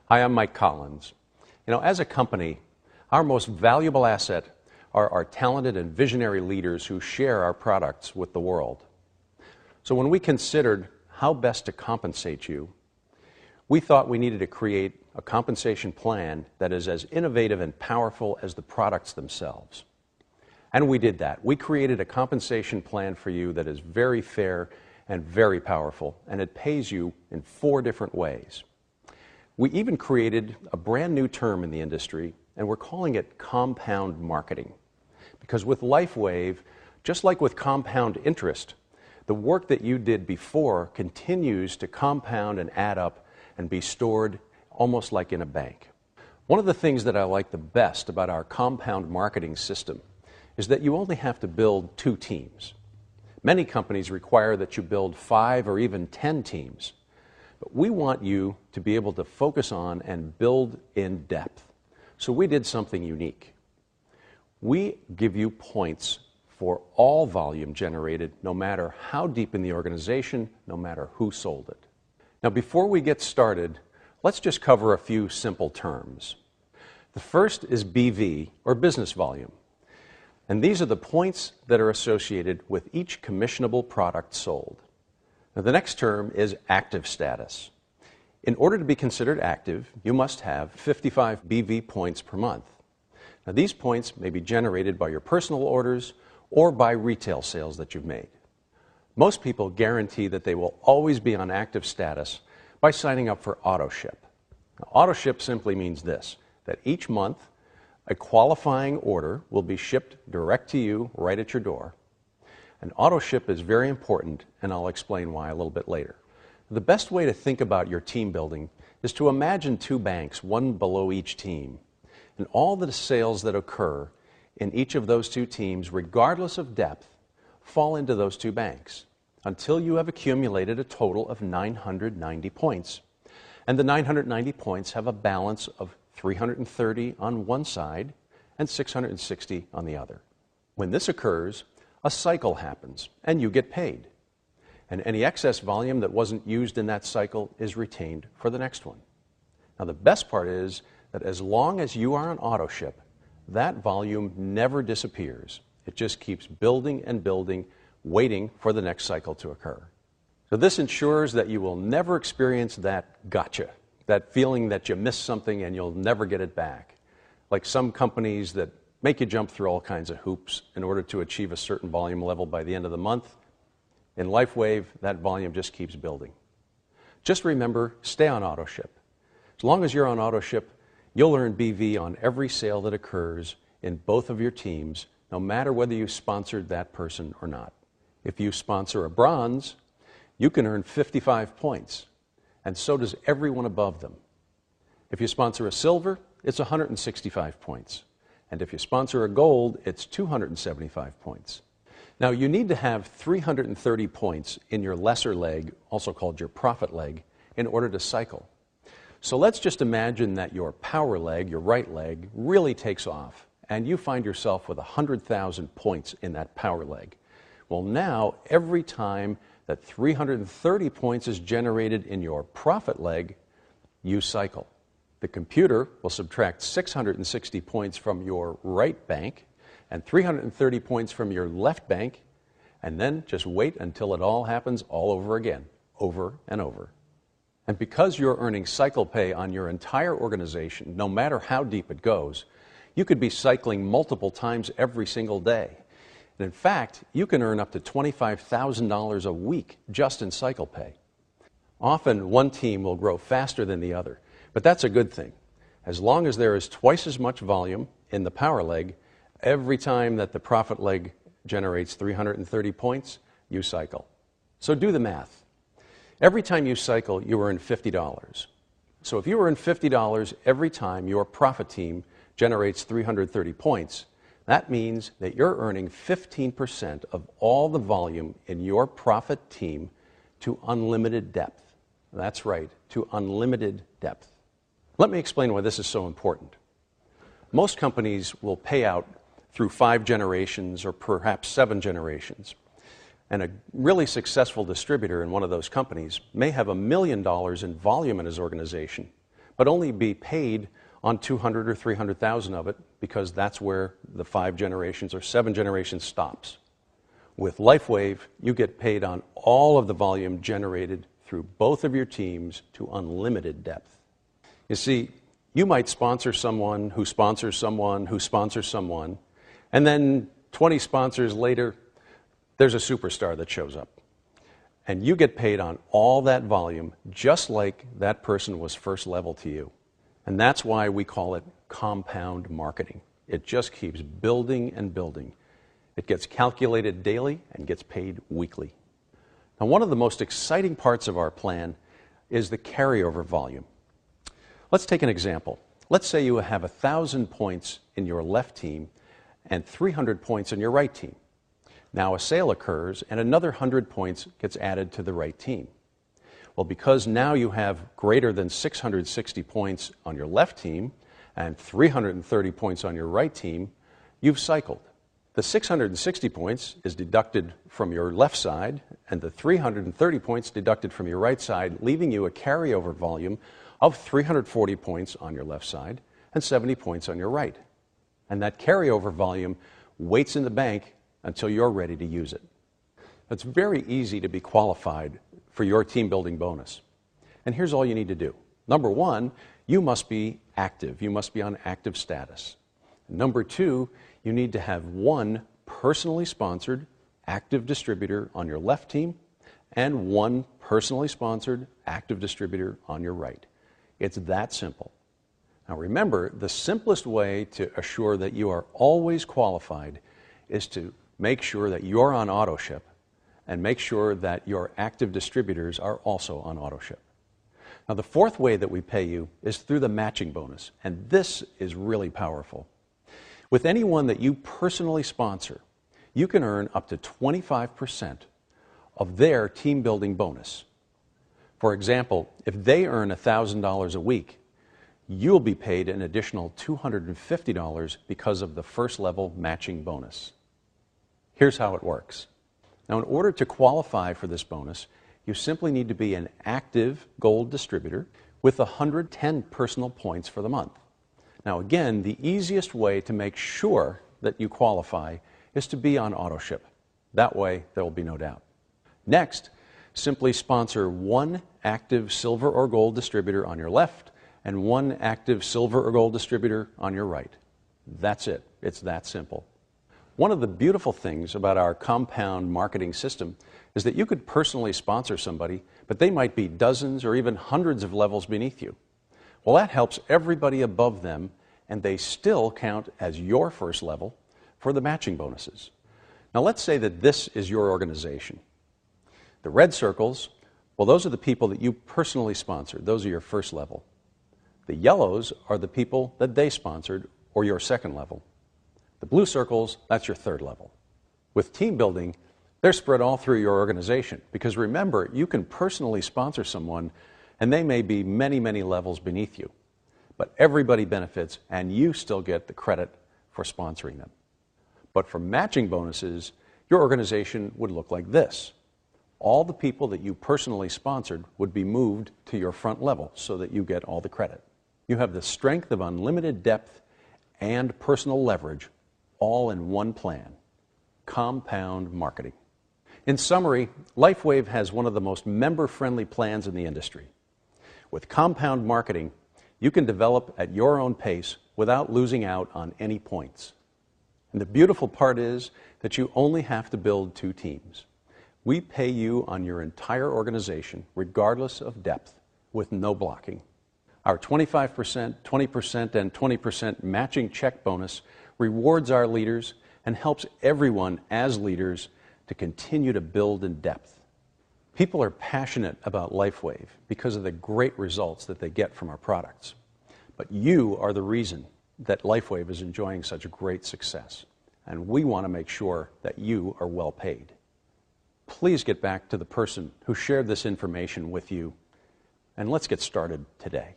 Hi, I'm Mike Collins. As a company, our most valuable asset are our talented and visionary leaders who share our products with the world. So when we considered how best to compensate you, we thought we needed to create a compensation plan that is as innovative and powerful as the products themselves. And we did that. We created a compensation plan for you that is very fair and very powerful, and it pays you in 4 different ways. We even created a brand new term in the industry, and we're calling it compound marketing. Because with LifeWave, just like with compound interest, the work that you did before continues to compound and add up and be stored almost like in a bank. One of the things that I like the best about our compound marketing system is that you only have to build 2 teams. Many companies require that you build 5 or even 10 teams. But we want you to be able to focus on and build in depth. So we did something unique. We give you points for all volume generated, no matter how deep in the organization, no matter who sold it. Now, before we get started, let's just cover a few simple terms. The first is BV, or business volume. And these are the points that are associated with each commissionable product sold. Now, the next term is active status. In order to be considered active, you must have 55 BV points per month. Now, these points may be generated by your personal orders or by retail sales that you've made. Most people guarantee that they will always be on active status by signing up for AutoShip. Now, AutoShip simply means this, that each month a qualifying order will be shipped direct to you right at your door. And AutoShip is very important, and I'll explain why a little bit later. The best way to think about your team building is to imagine 2 banks, one below each team, and all the sales that occur in each of those 2 teams, regardless of depth, fall into those 2 banks until you have accumulated a total of 990 points. And the 990 points have a balance of 330 on one side and 660 on the other. When this occurs, a cycle happens, and you get paid. And any excess volume that wasn't used in that cycle is retained for the next one. Now, the best part is that as long as you are on AutoShip, that volume never disappears. It just keeps building and building, waiting for the next cycle to occur. So this ensures that you will never experience that gotcha, that feeling that you missed something and you'll never get it back. Like some companies that make you jump through all kinds of hoops in order to achieve a certain volume level by the end of the month. In LifeWave, that volume just keeps building. Just remember, stay on AutoShip. As long as you're on AutoShip, you'll earn BV on every sale that occurs in both of your teams, no matter whether you sponsored that person or not. If you sponsor a bronze, you can earn 55 points, and so does everyone above them. If you sponsor a silver, it's 165 points. And if you sponsor a gold, it's 275 points. Now, you need to have 330 points in your lesser leg, also called your profit leg, in order to cycle. So let's just imagine that your power leg, your right leg, really takes off, and you find yourself with 100,000 points in that power leg. Well, now, every time that 330 points is generated in your profit leg, you cycle. The computer will subtract 660 points from your right bank and 330 points from your left bank, and then just wait until it all happens all over again, over and over. And because you're earning cycle pay on your entire organization, no matter how deep it goes, you could be cycling multiple times every single day. And in fact, you can earn up to $25,000 a week just in cycle pay. Often, one team will grow faster than the other. But that's a good thing. As long as there is twice as much volume in the power leg, every time that the profit leg generates 330 points, you cycle. So do the math. Every time you cycle, you earn $50. So if you earn $50 every time your profit team generates 330 points, that means that you're earning 15% of all the volume in your profit team to unlimited depth. That's right, to unlimited depth. Let me explain why this is so important. Most companies will pay out through 5 generations or perhaps 7 generations. And a really successful distributor in one of those companies may have $1 million in volume in his organization, but only be paid on 200 or 300,000 of it, because that's where the 5 generations or 7 generations stops. With LifeWave, you get paid on all of the volume generated through both of your teams to unlimited depth. You see, you might sponsor someone who sponsors someone who sponsors someone, and then 20 sponsors later, there's a superstar that shows up. And you get paid on all that volume, just like that person was first level to you. And that's why we call it compound marketing. It just keeps building and building. It gets calculated daily and gets paid weekly. Now, one of the most exciting parts of our plan is the carryover volume. Let's take an example. Let's say you have 1,000 points in your left team and 300 points in your right team. Now a sale occurs and another 100 points gets added to the right team. Well, because now you have greater than 660 points on your left team and 330 points on your right team, you've cycled. The 660 points is deducted from your left side and the 330 points deducted from your right side, leaving you a carryover volume of 340 points on your left side and 70 points on your right. And that carryover volume waits in the bank until you're ready to use it. It's very easy to be qualified for your team building bonus. And here's all you need to do. Number one, you must be active. You must be on active status. Number two, you need to have one personally sponsored active distributor on your left team and one personally sponsored active distributor on your right. It's that simple. Now remember, the simplest way to assure that you are always qualified is to make sure that you're on AutoShip and make sure that your active distributors are also on AutoShip. Now the fourth way that we pay you is through the matching bonus, and this is really powerful. With anyone that you personally sponsor, you can earn up to 25% of their team building bonus. For example, if they earn $1,000 a week, you'll be paid an additional $250 because of the first level matching bonus. Here's how it works. Now, in order to qualify for this bonus, you simply need to be an active gold distributor with 110 personal points for the month. Now, again, the easiest way to make sure that you qualify is to be on AutoShip. That way, there will be no doubt. Next, simply sponsor one active silver or gold distributor on your left and one active silver or gold distributor on your right. That's it. It's that simple. One of the beautiful things about our compound marketing system is that you could personally sponsor somebody, but they might be dozens or even hundreds of levels beneath you. Well, that helps everybody above them, and they still count as your first level for the matching bonuses. Now, let's say that this is your organization. The red circles, well, those are the people that you personally sponsored. Those are your first level. The yellows are the people that they sponsored, or your second level. The blue circles, that's your third level. With team building, they're spread all through your organization, because remember, you can personally sponsor someone and they may be many, many levels beneath you. But everybody benefits and you still get the credit for sponsoring them. But for matching bonuses, your organization would look like this. All the people that you personally sponsored would be moved to your front level so that you get all the credit. You have the strength of unlimited depth and personal leverage all in one plan. Compound marketing. In summary, LifeWave has one of the most member-friendly plans in the industry. With compound marketing, you can develop at your own pace without losing out on any points. And the beautiful part is that you only have to build 2 teams. We pay you on your entire organization, regardless of depth, with no blocking. Our 25%, 20%, and 20% matching check bonus rewards our leaders and helps everyone as leaders to continue to build in depth. People are passionate about LifeWave because of the great results that they get from our products. But you are the reason that LifeWave is enjoying such great success, and we want to make sure that you are well paid. Please get back to the person who shared this information with you, and let's get started today.